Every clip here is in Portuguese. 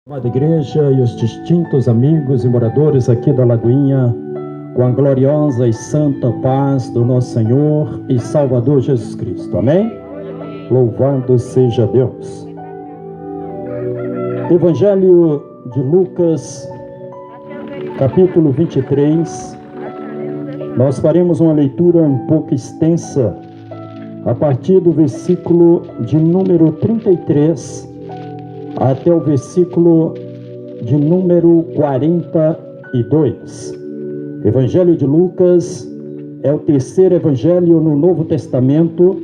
Amada igreja e os distintos amigos e moradores aqui da Lagoinha, com a gloriosa e santa paz do nosso Senhor e Salvador Jesus Cristo. Amém? Louvado seja Deus. Evangelho de Lucas, capítulo 23. Nós faremos uma leitura um pouco extensa, a partir do versículo de número 33, até o versículo de número 42. Evangelho de Lucas é o terceiro evangelho no Novo Testamento,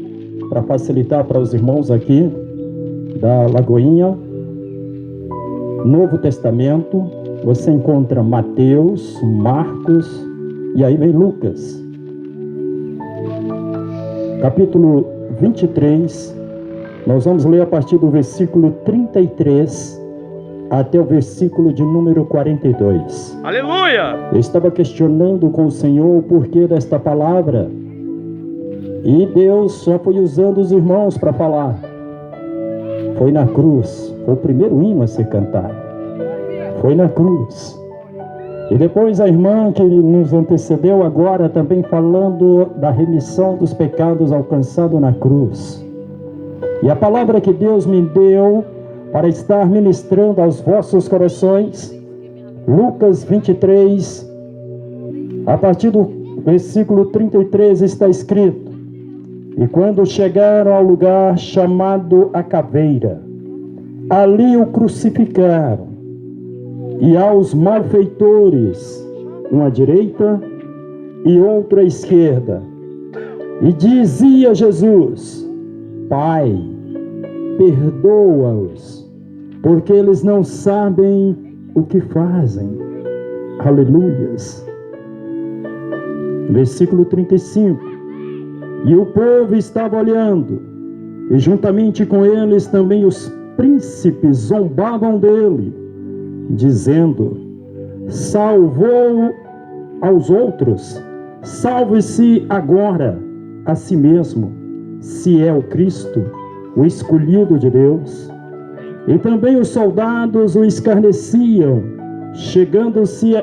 para facilitar para os irmãos aqui da Lagoinha. Novo Testamento, você encontra Mateus, Marcos e aí vem Lucas. Capítulo 23. Nós vamos ler a partir do versículo 33 até o versículo de número 42. Aleluia! Eu estava questionando com o Senhor o porquê desta palavra. E Deus só foi usando os irmãos para falar. Foi na cruz. Foi o primeiro hino a ser cantado. Foi na cruz. E depois a irmã que nos antecedeu agora também falando da remissão dos pecados alcançado na cruz. E a palavra que Deus me deu para estar ministrando aos vossos corações, Lucas 23, a partir do versículo 33 está escrito: E quando chegaram ao lugar chamado a Caveira, ali o crucificaram, e aos malfeitores, um à direita e outro à esquerda. E dizia Jesus: Pai, perdoa-os, porque eles não sabem o que fazem. Aleluias. Versículo 35. E o povo estava olhando, e juntamente com eles também os príncipes zombavam dele, dizendo: Salvou aos outros, salve-se agora a si mesmo, se é o Cristo, o escolhido de Deus. E também os soldados o escarneciam, chegando-se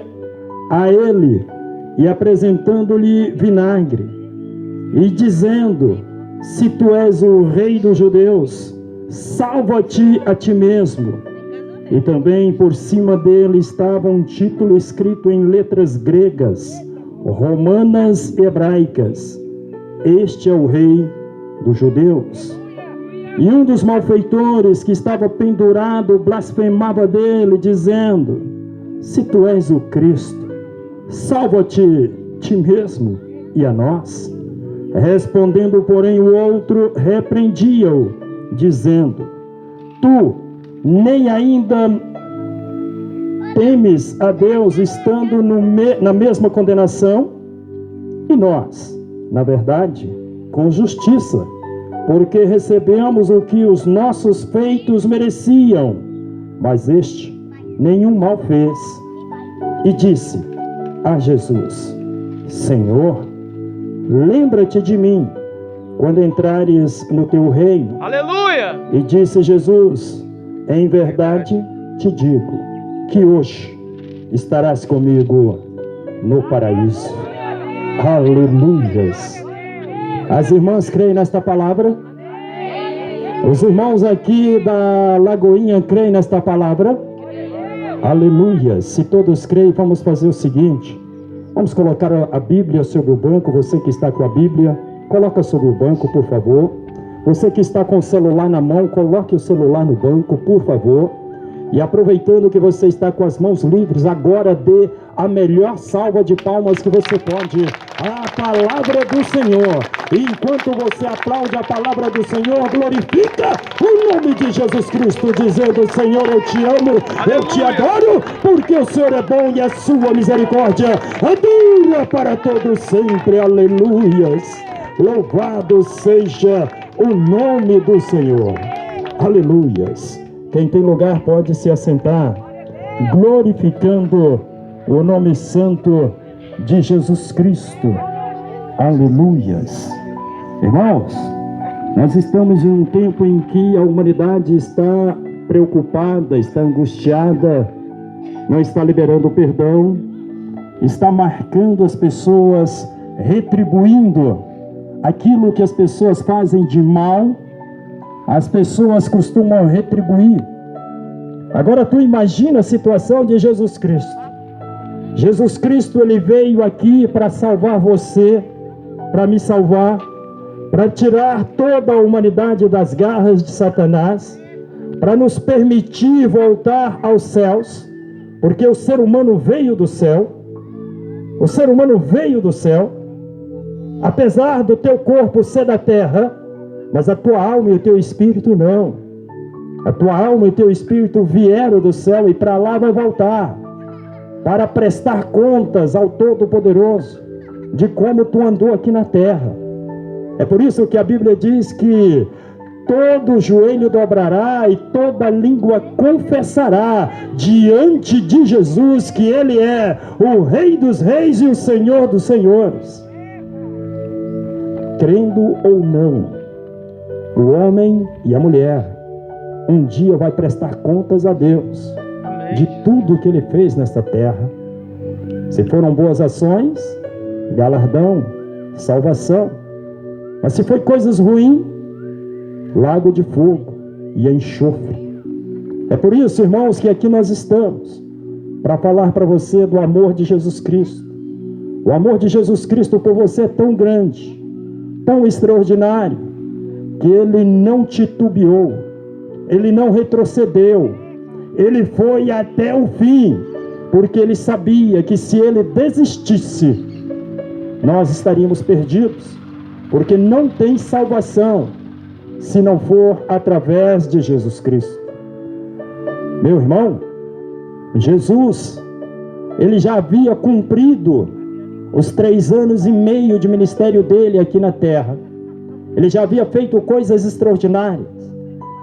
a ele e apresentando-lhe vinagre, e dizendo: Se tu és o rei dos judeus, salva-te a ti mesmo. E também por cima dele estava um título escrito em letras gregas, romanas e hebraicas: Este é o rei dos judeus. E um dos malfeitores que estava pendurado blasfemava dele, dizendo: Se tu és o Cristo, salva-te ti mesmo e a nós. Respondendo, porém, o outro repreendia-o, dizendo: Tu nem ainda temes a Deus, estando na mesma condenação? E nós, na verdade, com justiça, porque recebemos o que os nossos feitos mereciam. Mas este nenhum mal fez. E disse a Jesus: Senhor, lembra-te de mim quando entrares no teu reino. Aleluia! E disse Jesus: Em verdade te digo que hoje estarás comigo no paraíso. Aleluias! As irmãs creem nesta palavra? Os irmãos aqui da Lagoinha creem nesta palavra? Aleluia! Se todos creem, vamos fazer o seguinte: vamos colocar a Bíblia sobre o banco. Você que está com a Bíblia, coloca sobre o banco, por favor. Você que está com o celular na mão, coloque o celular no banco, por favor. E aproveitando que você está com as mãos livres, agora dê a melhor salva de palmas que você pode à palavra do Senhor. E enquanto você aplaude a palavra do Senhor, glorifica o nome de Jesus Cristo, dizendo: Senhor, eu te amo, eu te adoro, porque o Senhor é bom e a sua misericórdia dura para todos sempre. Aleluias! Louvado seja o nome do Senhor. Aleluias! Quem tem lugar pode se assentar, glorificando o nome santo de Jesus Cristo. Aleluias! Irmãos, nós estamos em um tempo em que a humanidade está preocupada, está angustiada, não está liberando perdão, está marcando as pessoas, retribuindo aquilo que as pessoas fazem de mal, as pessoas costumam retribuir. Agora tu imagina a situação de Jesus Cristo. Jesus Cristo, ele veio aqui para salvar você, para me salvar, para tirar toda a humanidade das garras de Satanás, para nos permitir voltar aos céus, porque o ser humano veio do céu. O ser humano veio do céu, apesar do teu corpo ser da terra, mas a tua alma e o teu espírito não. A tua alma e o teu espírito vieram do céu e para lá vai voltar, para prestar contas ao Todo-Poderoso de como tu andou aqui na terra. É por isso que a Bíblia diz que todo joelho dobrará e toda língua confessará diante de Jesus que Ele é o Rei dos Reis e o Senhor dos Senhores. Crendo ou não, o homem e a mulher um dia vai prestar contas a Deus de tudo que Ele fez nesta terra. Se foram boas ações, galardão, salvação. Mas se foi coisas ruins, lago de fogo e enxofre. É por isso, irmãos, que aqui nós estamos para falar para você do amor de Jesus Cristo. O amor de Jesus Cristo por você é tão grande, tão extraordinário, que Ele não titubeou, Ele não retrocedeu, Ele foi até o fim, porque Ele sabia que se Ele desistisse, nós estaríamos perdidos, porque não tem salvação se não for através de Jesus Cristo. Meu irmão, Jesus, Ele já havia cumprido os 3 anos e meio de ministério dele aqui na terra. Ele já havia feito coisas extraordinárias.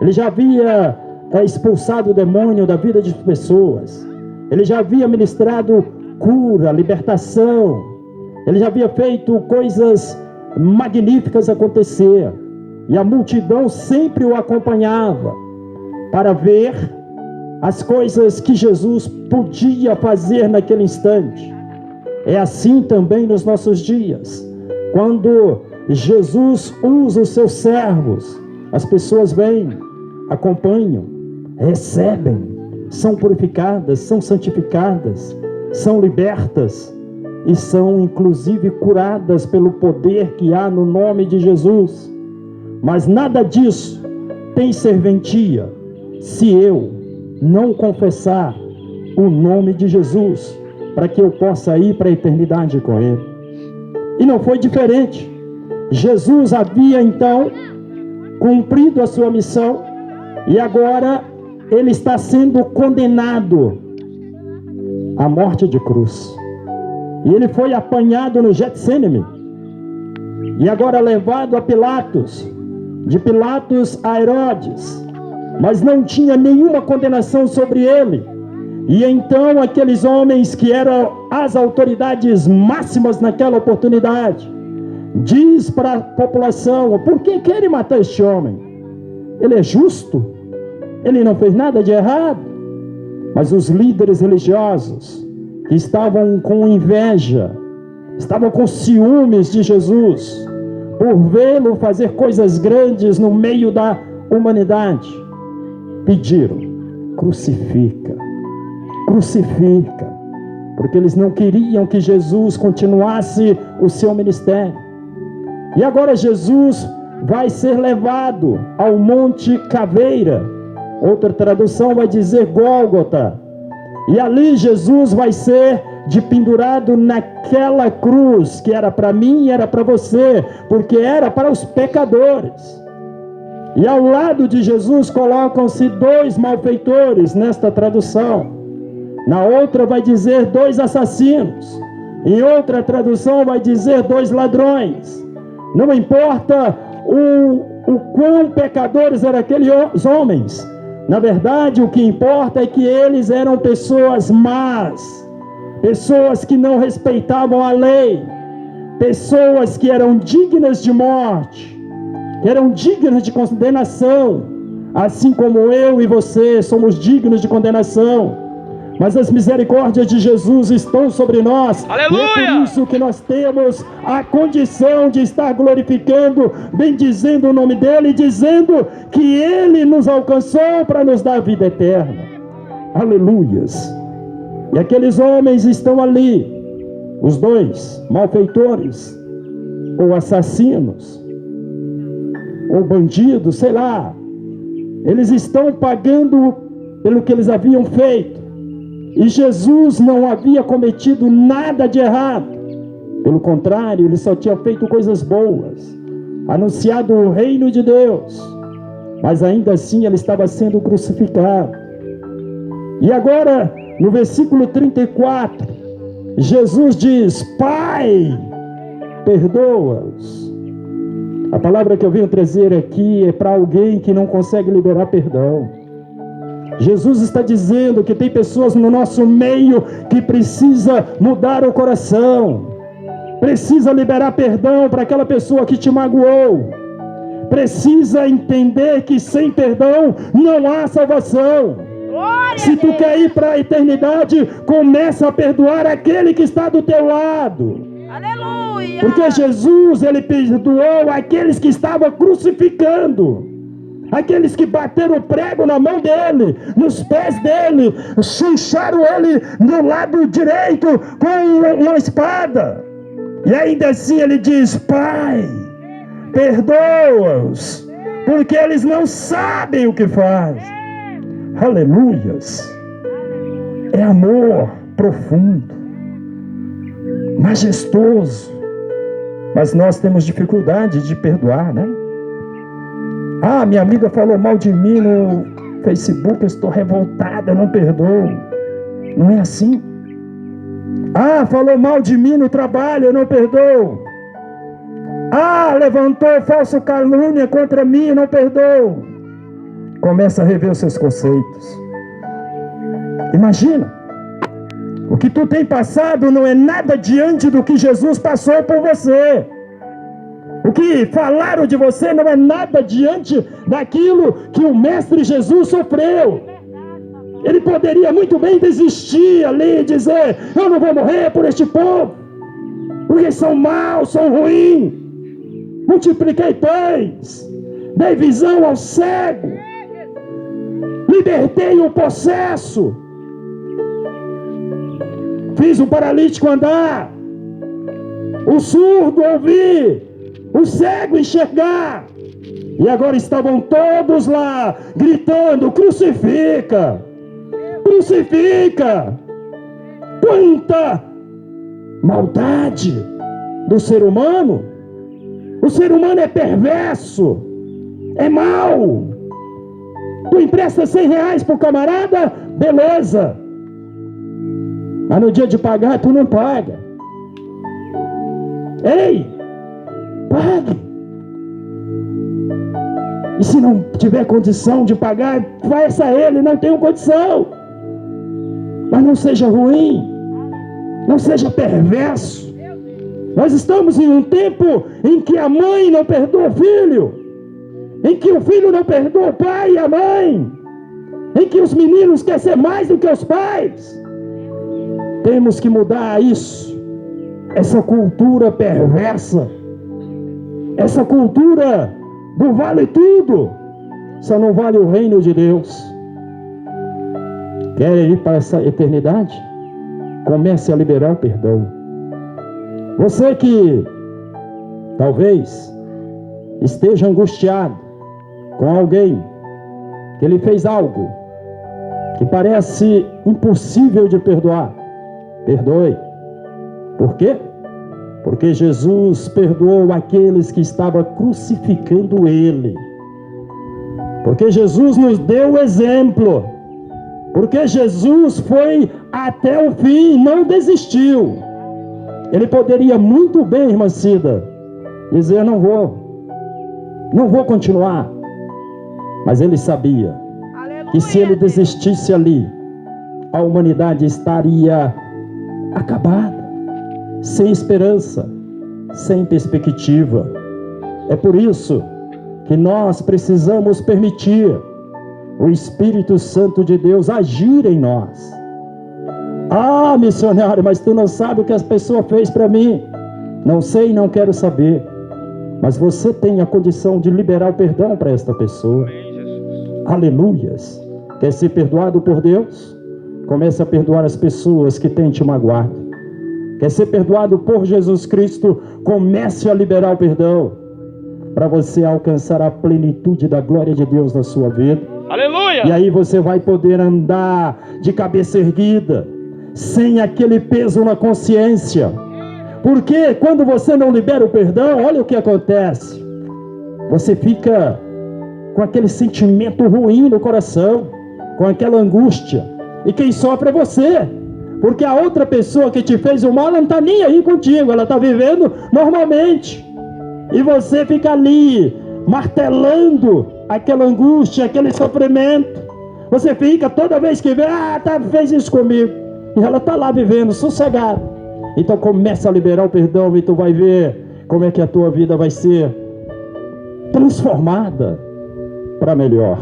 Ele já havia expulsado o demônio da vida de pessoas. Ele já havia ministrado cura, libertação. Ele já havia feito coisas magníficas acontecer. E a multidão sempre o acompanhava para ver as coisas que Jesus podia fazer naquele instante. É assim também nos nossos dias. Quando Jesus usa os seus servos, as pessoas vêm, acompanham, recebem, são purificadas, são santificadas, são libertas e são inclusive curadas pelo poder que há no nome de Jesus. Mas nada disso tem serventia se eu não confessar o nome de Jesus, para que eu possa ir para a eternidade com Ele. E não foi diferente. Jesus havia então cumprido a sua missão e agora Ele está sendo condenado à morte de cruz. E Ele foi apanhado no Getsêmani e agora levado a Pilatos, de Pilatos a Herodes, mas não tinha nenhuma condenação sobre ele. E então aqueles homens que eram as autoridades máximas naquela oportunidade, diz para a população: por que querem matar este homem? Ele é justo, ele não fez nada de errado. Mas os líderes religiosos, que estavam com inveja, estavam com ciúmes de Jesus, por vê-lo fazer coisas grandes no meio da humanidade, pediram: crucifica, crucifica, porque eles não queriam que Jesus continuasse o seu ministério. E agora Jesus vai ser levado ao Monte Caveira, outra tradução vai dizer Gólgota, e ali Jesus vai ser pendurado naquela cruz, que era para mim e era para você, porque era para os pecadores. E ao lado de Jesus colocam-se 2 malfeitores, nesta tradução. Na outra vai dizer 2 assassinos. Em outra tradução vai dizer 2 ladrões. Não importa o quão pecadores eram aqueles homens. Na verdade, o que importa é que eles eram pessoas más, pessoas que não respeitavam a lei, pessoas que eram dignas de morte, que eram dignas de condenação, assim como eu e você somos dignos de condenação, mas as misericórdias de Jesus estão sobre nós. Aleluia! E é por isso que nós temos a condição de estar glorificando, bendizendo o nome dele, dizendo que ele nos alcançou para nos dar a vida eterna. Aleluias! E aqueles homens estão ali, os dois malfeitores, ou assassinos, ou bandidos, sei lá. Eles estão pagando pelo que eles haviam feito. E Jesus não havia cometido nada de errado. Pelo contrário, ele só tinha feito coisas boas, anunciado o reino de Deus. Mas ainda assim ele estava sendo crucificado. E agora, no versículo 34, Jesus diz: Pai, perdoa-os. A palavra que eu venho trazer aqui é para alguém que não consegue liberar perdão. Jesus está dizendo que tem pessoas no nosso meio que precisa mudar o coração, precisa liberar perdão para aquela pessoa que te magoou, precisa entender que sem perdão não há salvação. Se tu quer ir para a eternidade, começa a perdoar aquele que está do teu lado. Aleluia! Porque Jesus, ele perdoou aqueles que estavam crucificando, aqueles que bateram o prego na mão dele, nos pés dele, chuncharam ele no lado direito com uma espada. E ainda assim ele diz: Pai, perdoa-os, porque eles não sabem o que fazem. Aleluias! É amor profundo, majestoso. Mas nós temos dificuldade de perdoar, né? Ah, minha amiga falou mal de mim no Facebook, eu estou revoltada, eu não perdoo. Não é assim. Ah, falou mal de mim no trabalho, eu não perdoo. Ah, levantou falsa calúnia contra mim, eu não perdoo. Começa a rever os seus conceitos. Imagina, o que tu tem passado não é nada diante do que Jesus passou por você. O que falaram de você não é nada diante daquilo que o Mestre Jesus sofreu. Ele poderia muito bem desistir ali e dizer: eu não vou morrer por este povo, porque são maus, são ruins. Multipliquei pães, dei visão ao cego, libertei o possesso, fiz o paralítico andar, o surdo ouvir, o cego enxergar. E agora estavam todos lá gritando: crucifica, crucifica. Quanta maldade do ser humano. O ser humano é perverso, é mau. Tu empresta R$100 pro camarada, beleza, mas no dia de pagar tu não paga. Ei, pague. E se não tiver condição de pagar, faça ele, não tenho condição. Mas não seja ruim, não seja perverso. Nós estamos em um tempo em que a mãe não perdoa o filho, em que o filho não perdoa o pai e a mãe, em que os meninos querem ser mais do que os pais. Temos que mudar isso, essa cultura perversa, essa cultura do vale tudo, só não vale o reino de Deus. Quer ir para essa eternidade? Comece a liberar o perdão. Você que talvez esteja angustiado com alguém que ele fez algo que parece impossível de perdoar, perdoe. Por quê? Porque Jesus perdoou aqueles que estavam crucificando ele. Porque Jesus nos deu o exemplo. Porque Jesus foi até o fim, não desistiu. Ele poderia muito bem, irmã Cida, dizer: eu não vou continuar. Mas ele sabia que se ele desistisse ali, a humanidade estaria acabada, sem esperança, sem perspectiva. É por isso que nós precisamos permitir o Espírito Santo de Deus agir em nós. Ah, missionário, mas tu não sabe o que as pessoas fez para mim. Não sei, não quero saber. Mas você tem a condição de liberar o perdão para esta pessoa. Aleluias. Quer ser perdoado por Deus? Comece a perdoar as pessoas que têm te magoado. Quer ser perdoado por Jesus Cristo? Comece a liberar o perdão, para você alcançar a plenitude da glória de Deus na sua vida. Aleluia! E aí você vai poder andar de cabeça erguida, sem aquele peso na consciência. Porque quando você não libera o perdão, olha o que acontece. Você fica com aquele sentimento ruim no coração, com aquela angústia. E quem sofre é você. Porque a outra pessoa que te fez o mal, ela não está nem aí contigo, ela está vivendo normalmente. E você fica ali, martelando aquela angústia, aquele sofrimento. Você fica toda vez que vê, fez isso comigo. E ela está lá vivendo, sossegada. Então começa a liberar o perdão e tu vai ver como é que a tua vida vai ser transformada para melhor.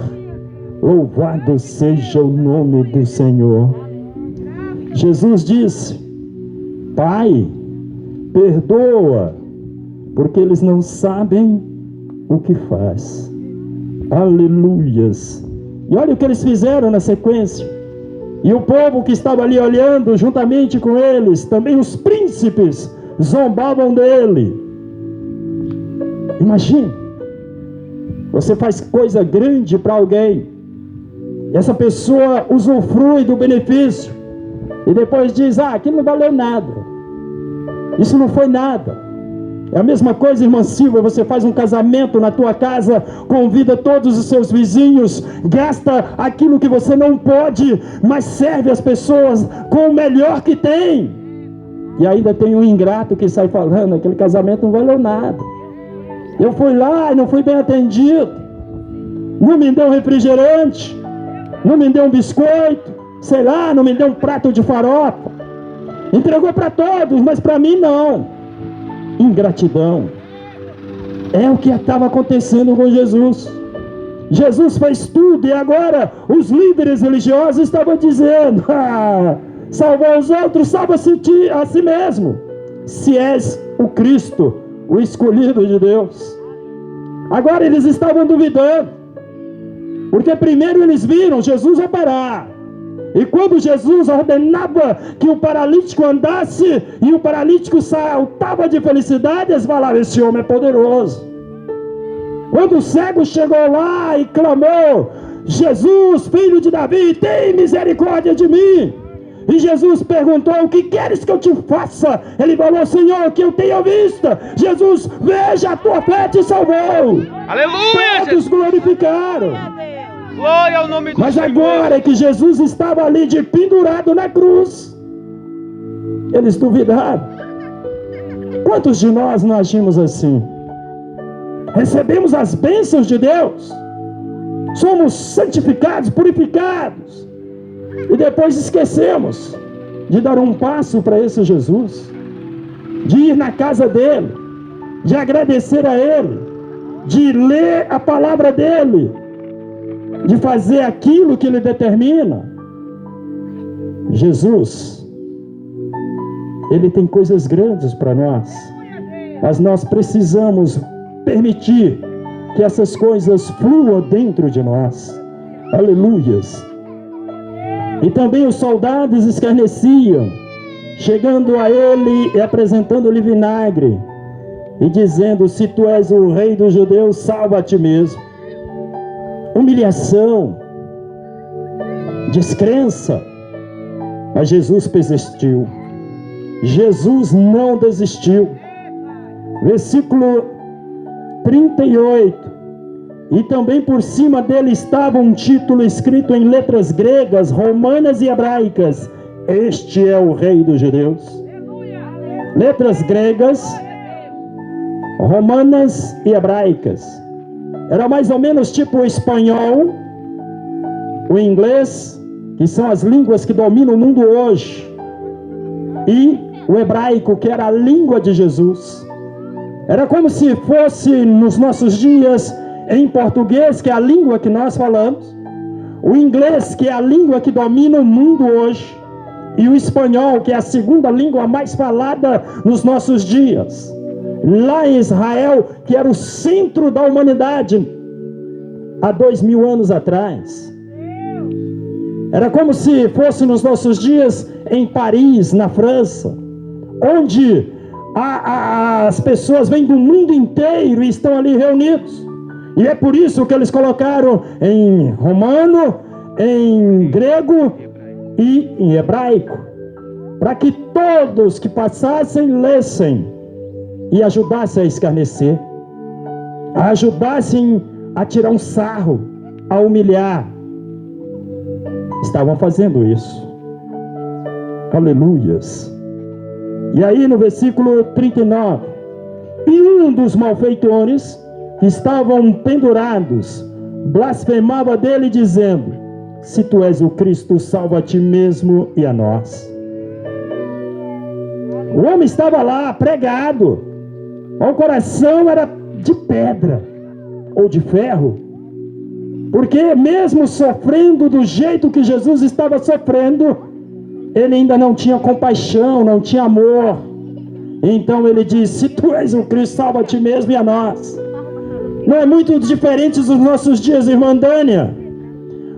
Louvado seja o nome do Senhor. Jesus disse: Pai, perdoa, porque eles não sabem o que faz. Aleluias. E olha o que eles fizeram na sequência. E o povo que estava ali olhando juntamente com eles, também os príncipes, zombavam dele. Imagine, você faz coisa grande para alguém, essa pessoa usufrui do benefício, e depois diz: aquilo não valeu nada, isso não foi nada. É a mesma coisa, irmã Silvia, você faz um casamento na tua casa, convida todos os seus vizinhos, gasta aquilo que você não pode, mas serve as pessoas com o melhor que tem. E ainda tem um ingrato que sai falando: aquele casamento não valeu nada. Eu fui lá e não fui bem atendido, não me deu um refrigerante, não me deu um biscoito, sei lá, não me deu um prato de farofa. Entregou para todos, mas para mim não. Ingratidão. É o que estava acontecendo com Jesus. Jesus fez tudo e agora os líderes religiosos estavam dizendo: salvou os outros, salva-se a si mesmo, se és o Cristo, o escolhido de Deus. Agora eles estavam duvidando, porque primeiro eles viram Jesus operar. E quando Jesus ordenava que o paralítico andasse e o paralítico saltava de felicidade, eles falavam: esse homem é poderoso. Quando o cego chegou lá e clamou: Jesus, filho de Davi, tem misericórdia de mim. E Jesus perguntou: o que queres que eu te faça? Ele falou: Senhor, que eu tenha vista. Jesus: veja, a tua fé te salvou. Aleluia! Todos glorificaram. Glória ao nome do Mas Senhor. agora que Jesus estava ali de pendurado na cruz, eles duvidaram. Quantos de nós não agimos assim? Recebemos as bênçãos de Deus, somos santificados, purificados, e depois esquecemos de dar um passo para esse Jesus, de ir na casa dele, de agradecer a ele, de ler a palavra dele, de fazer aquilo que ele determina. Jesus, ele tem coisas grandes para nós, mas nós precisamos permitir que essas coisas fluam dentro de nós. Aleluias. E também os soldados escarneciam, chegando a ele e apresentando-lhe vinagre, e dizendo: se tu és o rei dos judeus, salva a ti mesmo. Humilhação, descrença. Mas Jesus persistiu. Jesus não desistiu. Versículo 38. E também por cima dele estava um título escrito em letras gregas, romanas e hebraicas: este é o rei dos judeus. Letras gregas, romanas e hebraicas. Era mais ou menos tipo o espanhol, o inglês, que são as línguas que dominam o mundo hoje, e o hebraico, que era a língua de Jesus. Era como se fosse nos nossos dias em português, que é a língua que nós falamos, o inglês, que é a língua que domina o mundo hoje, e o espanhol, que é a segunda língua mais falada nos nossos dias. Lá em Israel, que era o centro da humanidade há 2000 anos atrás. Era como se fosse nos nossos dias em Paris, na França, onde as pessoas vêm do mundo inteiro e estão ali reunidos. E é por isso que eles colocaram em romano, em grego e em hebraico, para que todos que passassem lessem e ajudassem a escarnecer, ajudassem a tirar um sarro, a humilhar. Estavam fazendo isso. Aleluias. E aí no versículo 39, e um dos malfeitores que estavam pendurados blasfemava dele, dizendo: se tu és o Cristo, salva a ti mesmo e a nós. O homem estava lá pregado, o coração era de pedra ou de ferro, porque mesmo sofrendo do jeito que Jesus estava sofrendo, ele ainda não tinha compaixão, não tinha amor. Então ele diz: se tu és o Cristo, salva a ti mesmo e a nós. Não é muito diferente dos nossos dias, irmã Dânia,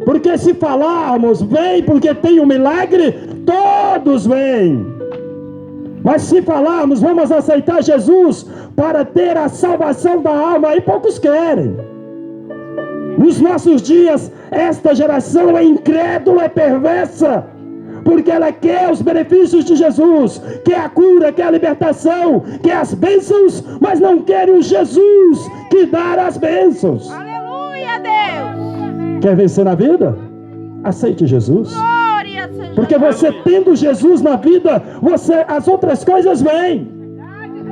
porque se falarmos, vem porque tem um milagre, todos vêm. Mas se falarmos, vamos aceitar Jesus para ter a salvação da alma, aí poucos querem. Nos nossos dias, esta geração é incrédula, é perversa, porque ela quer os benefícios de Jesus, quer a cura, quer a libertação, quer as bênçãos, mas não querem o Jesus que dá as bênçãos. Aleluia, Deus! Quer vencer na vida? Aceite Jesus. Glória, Senhor. Porque você tendo Jesus na vida, as outras coisas vêm.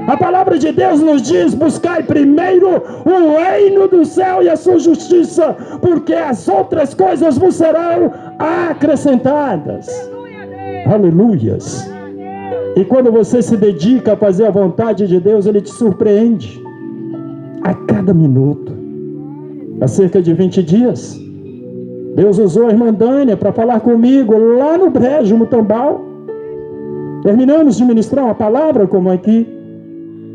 A palavra de Deus nos diz: buscai primeiro o reino do céu e a sua justiça, porque as outras coisas vos serão acrescentadas. Aleluias. E quando você se dedica a fazer a vontade de Deus, Ele te surpreende a cada minuto. Há cerca de 20 dias, Deus usou a irmã Dânia para falar comigo lá no Brejo, no Tambal. Terminamos de ministrar uma palavra como aqui,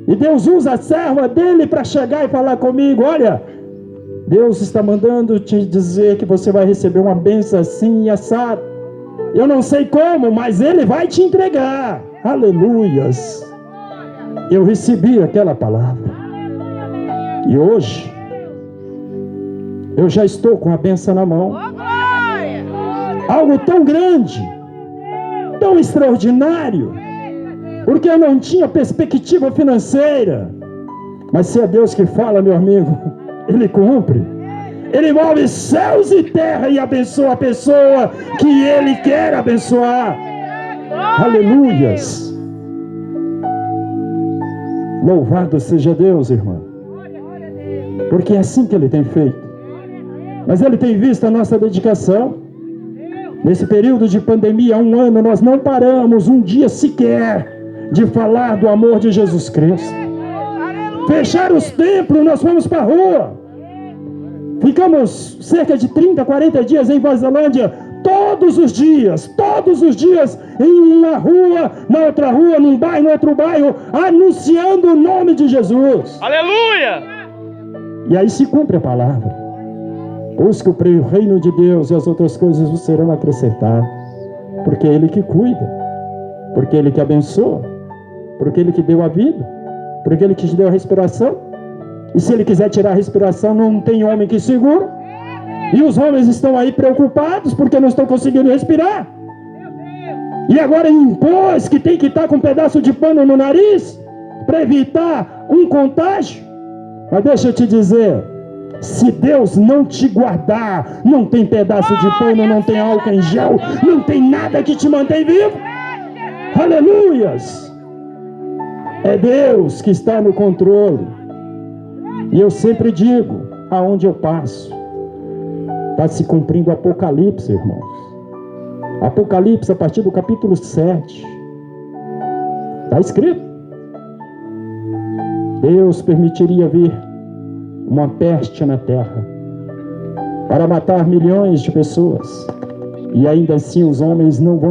e Deus usa a serva dele para chegar e falar comigo: olha, Deus está mandando te dizer que você vai receber uma bênção assim e assado. Eu não sei como, mas Ele vai te entregar. Aleluias. Eu recebi aquela palavra. E hoje, eu já estou com a bênção na mão. Algo tão grande, tão extraordinário, porque eu não tinha perspectiva financeira. Mas se é Deus que fala, meu amigo, Ele cumpre. Ele move céus e terra e abençoa a pessoa que Ele quer abençoar. Aleluias. Louvado seja Deus, irmão, porque é assim que Ele tem feito. Mas Ele tem visto a nossa dedicação. Nesse período de pandemia, há 1 ano, nós não paramos um dia sequer de falar do amor de Jesus Cristo. Fecharam os templos, nós fomos para a rua. Ficamos cerca de 30, 40 dias em Vazalândia, todos os dias, em uma rua, na outra rua, num bairro, no outro bairro, anunciando o nome de Jesus. Aleluia! E aí se cumpre a palavra: busque o reino de Deus e as outras coisas vos serão acrescentadas. Porque é Ele que cuida, porque é Ele que abençoa, porque é Ele que deu a vida, porque é Ele que te deu a respiração. E se Ele quiser tirar a respiração, não tem homem que segura. E os homens estão aí preocupados porque não estão conseguindo respirar. E agora impôs que tem que estar com um pedaço de pano no nariz para evitar um contágio. Mas deixa eu te dizer, se Deus não te guardar, não tem pedaço de pano, não tem álcool em gel, não tem nada que te mantém vivo. Aleluias! É Deus que está no controle. E eu sempre digo, aonde eu passo, está se cumprindo o Apocalipse, irmãos. Apocalipse, a partir do capítulo 7. Está escrito: Deus permitiria vir uma peste na terra. para matar milhões de pessoas. E ainda assim os homens não vão